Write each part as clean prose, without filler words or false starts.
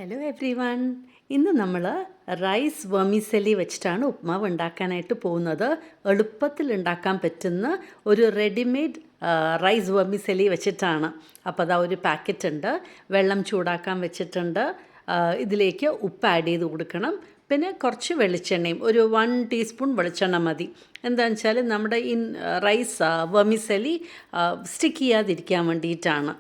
Hello every one. ഇന്ന് നമ്മൾ rice vermicelli വെച്ചിട്ടാണ് ഉപ്മാവ് ഉണ്ടാക്കാനായിട്ട് പോകുന്നത്. എളുപ്പത്തിൽ ഉണ്ടാക്കാൻ പറ്റുന്ന ഒരു റെഡിമെയ്ഡ് റൈസ് വെർമിസെലി വെച്ചിട്ടാണ്. അപ്പോൾ അതാ ഒരു പാക്കറ്റ് ഉണ്ട്, വെള്ളം ചൂടാക്കാൻ വെച്ചിട്ടുണ്ട്. ഇതിലേക്ക് ഉപ്പ് ആഡ് ചെയ്ത് കൊടുക്കണം. പിന്നെ കുറച്ച് വെളിച്ചെണ്ണയും, ഒരു 1 ടീസ്പൂൺ വെളിച്ചെണ്ണ മതി. എന്താണെന്ന് വെച്ചാൽ നമ്മുടെ ഈ റൈസ് വെർമിസെലി സ്റ്റിക്ക് ചെയ്യാതിരിക്കാൻ വേണ്ടിയിട്ടാണ്.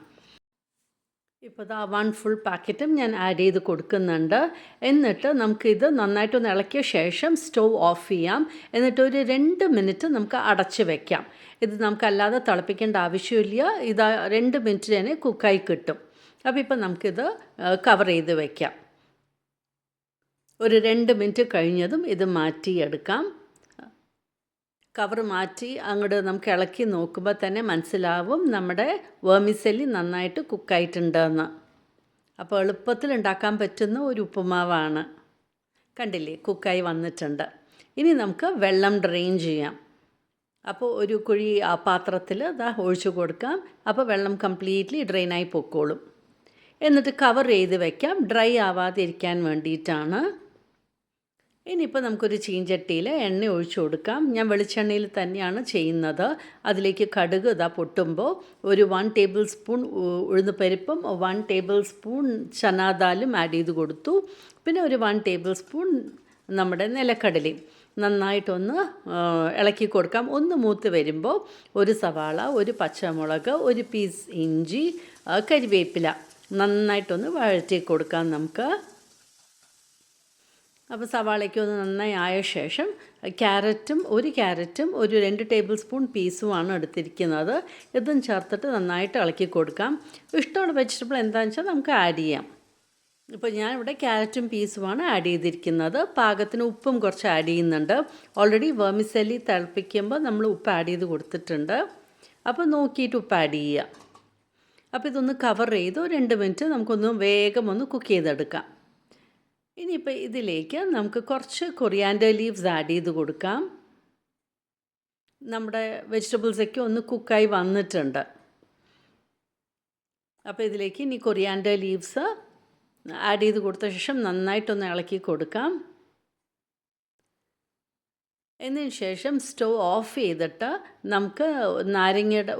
ഇപ്പോൾ ഇതാ 1 ഫുൾ പാക്കറ്റും ഞാൻ ആഡ് ചെയ്ത് കൊടുക്കുന്നുണ്ട്. എന്നിട്ട് നമുക്കിത് നന്നായിട്ടൊന്ന് ഇളക്കിയ ശേഷം സ്റ്റവ് ഓഫ് ചെയ്യാം. എന്നിട്ട് ഒരു 2 മിനിറ്റ് നമുക്ക് അടച്ച് വെക്കാം. ഇത് നമുക്കല്ലാതെ തിളപ്പിക്കേണ്ട ആവശ്യമില്ല. ഇത് 2 മിനിറ്റ് തന്നെ കുക്കായി കിട്ടും. അപ്പോൾ ഇപ്പം നമുക്കിത് കവർ ചെയ്ത് വയ്ക്കാം. ഒരു 2 മിനിറ്റ് കഴിഞ്ഞതും ഇത് മാറ്റിയെടുക്കാം. കവർ മാറ്റി അങ്ങോട്ട് നമുക്ക് ഇളക്കി നോക്കുമ്പോൾ തന്നെ മനസ്സിലാവും നമ്മുടെ വെർമിസെല്ലി നന്നായിട്ട് കുക്കായിട്ടുണ്ടെന്ന്. അപ്പോൾ എളുപ്പത്തിൽ ഉണ്ടാക്കാൻ പറ്റുന്ന ഒരു ഉപ്പുമാവാണ്. കണ്ടില്ലേ, കുക്കായി വന്നിട്ടുണ്ട്. ഇനി നമുക്ക് വെള്ളം ഡ്രെയിൻ ചെയ്യാം. അപ്പോൾ ഒരു കുഴി ആ പാത്രത്തിൽ ഇതാ ഒഴിച്ചു കൊടുക്കാം. അപ്പോൾ വെള്ളം കംപ്ലീറ്റ്ലി ഡ്രെയിനായി പൊക്കോളും. എന്നിട്ട് കവർ ചെയ്ത് വയ്ക്കാം, ഡ്രൈ ആവാതിരിക്കാൻ വേണ്ടിയിട്ടാണ്. ഇനിയിപ്പോൾ നമുക്കൊരു ചീഞ്ചട്ടിയിൽ എണ്ണ ഒഴിച്ചു കൊടുക്കാം. ഞാൻ വെളിച്ചെണ്ണയിൽ തന്നെയാണ് ചെയ്യുന്നത്. അതിലേക്ക് കടുക് ഇതാ പൊട്ടുമ്പോൾ ഒരു 1 ടേബിൾ സ്പൂൺ ഉഴുന്നുപരിപ്പും 1 ടേബിൾ സ്പൂൺ ചനാദാലും ആഡ് ചെയ്ത് കൊടുത്തു. പിന്നെ ഒരു 1 ടേബിൾ സ്പൂൺ നമ്മുടെ നിലക്കടലയും നന്നായിട്ടൊന്ന് ഇളക്കി കൊടുക്കാം. ഒന്ന് മൂത്ത് വരുമ്പോൾ ഒരു സവാള, ഒരു പച്ചമുളക്, ഒരു പീസ് ഇഞ്ചി, കരിവേപ്പില നന്നായിട്ടൊന്ന് വഴറ്റി കൊടുക്കാം നമുക്ക്. അപ്പോൾ സവാളയ്ക്ക് ഒന്ന് നന്നായി ആയ ശേഷം ഒരു ക്യാരറ്റും ഒരു 2 ടേബിൾ സ്പൂൺ പീസുമാണ് എടുത്തിരിക്കുന്നത്. ഇതും ചേർത്തിട്ട് നന്നായിട്ട് ഇളക്കി കൊടുക്കാം. ഇഷ്ടമുള്ള വെജിറ്റബിൾ എന്താണെന്ന് വെച്ചാൽ നമുക്ക് ആഡ് ചെയ്യാം. ഇപ്പോൾ ഞാനിവിടെ ക്യാരറ്റും പീസുമാണ് ആഡ് ചെയ്തിരിക്കുന്നത്. പാകത്തിന് ഉപ്പും കുറച്ച് ആഡ് ചെയ്യുന്നുണ്ട്. ഓൾറെഡി വെർമിസെല്ലി തിളപ്പിക്കുമ്പോൾ നമ്മൾ ഉപ്പ് ആഡ് ചെയ്ത് കൊടുത്തിട്ടുണ്ട്. അപ്പോൾ നോക്കിയിട്ട് ഉപ്പ് ആഡ് ചെയ്യുക. അപ്പോൾ ഇതൊന്ന് കവർ ചെയ്ത് 2 മിനിറ്റ് നമുക്കൊന്ന് വേഗം ഒന്ന് കുക്ക് ചെയ്തെടുക്കാം. ഇനിയിപ്പോൾ ഇതിലേക്ക് നമുക്ക് കുറച്ച് കൊറിയാൻഡർ ലീവ്സ് ആഡ് ചെയ്ത് കൊടുക്കാം. നമ്മുടെ വെജിറ്റബിൾസൊക്കെ ഒന്ന് കുക്കായി വന്നിട്ടുണ്ട്. അപ്പോൾ ഇതിലേക്ക് ഇനി കൊറിയാൻഡർ ലീവ്സ് ആഡ് ചെയ്ത് കൊടുത്ത ശേഷം നന്നായിട്ടൊന്ന് ഇളക്കി കൊടുക്കാം. എന്നതിന് ശേഷം സ്റ്റവ് ഓഫ് ചെയ്തിട്ട് നമുക്ക്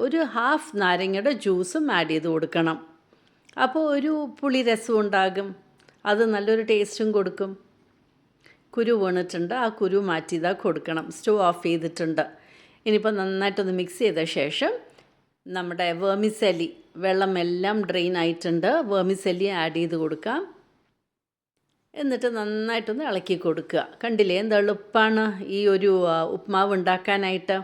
ഒരു ഹാഫ് നാരങ്ങയുടെ ജ്യൂസും ആഡ് ചെയ്ത് കൊടുക്കണം. അപ്പോൾ ഒരു പുളി രസം ഉണ്ടാകും, അത് നല്ലൊരു ടേസ്റ്റും കൊടുക്കും. കുരു വീണിട്ടുണ്ട്, ആ കുരു മാറ്റി ഇതാ കൊടുക്കണം. സ്റ്റവ് ഓഫ് ചെയ്തിട്ടുണ്ട്. ഇനിയിപ്പോൾ നന്നായിട്ടൊന്ന് മിക്സ് ചെയ്ത ശേഷം നമ്മുടെ വെർമിസെല്ലി, വെള്ളമെല്ലാം ഡ്രെയിൻ ആയിട്ടുണ്ട്, വെർമിസെല്ലി ആഡ് ചെയ്ത് കൊടുക്കാം. എന്നിട്ട് നന്നായിട്ടൊന്ന് ഇളക്കി കൊടുക്കുക. കണ്ടില്ലേ എന്ത് എളുപ്പമാണ് ഈ ഒരു ഉപ്മാവ് ഉണ്ടാക്കാനായിട്ട്.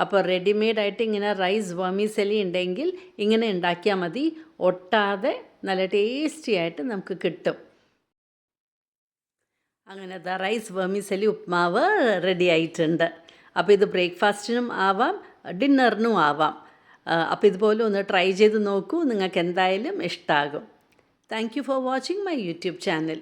അപ്പോൾ റെഡിമെയ്ഡായിട്ട് ഇങ്ങനെ റൈസ് വെർമിസെല്ലി ഉണ്ടെങ്കിൽ ഇങ്ങനെ ഉണ്ടാക്കിയാൽ മതി. ഒട്ടാതെ നല്ല ടേസ്റ്റി ആയിട്ട് നമുക്ക് കിട്ടും. അങ്ങനെ റൈസ് വെർമിസെല്ലി ഉപ്മാവ് റെഡി ആയിട്ടുണ്ട്. അപ്പോൾ ഇത് ബ്രേക്ക്ഫാസ്റ്റിനും ആവാം, ഡിന്നറിനും ആവാം. അപ്പോൾ ഇതുപോലെ ഒന്ന് ട്രൈ ചെയ്ത് നോക്കൂ, നിങ്ങൾക്ക് എന്തായാലും ഇഷ്ടമാകും. Thank you for watching my YouTube channel.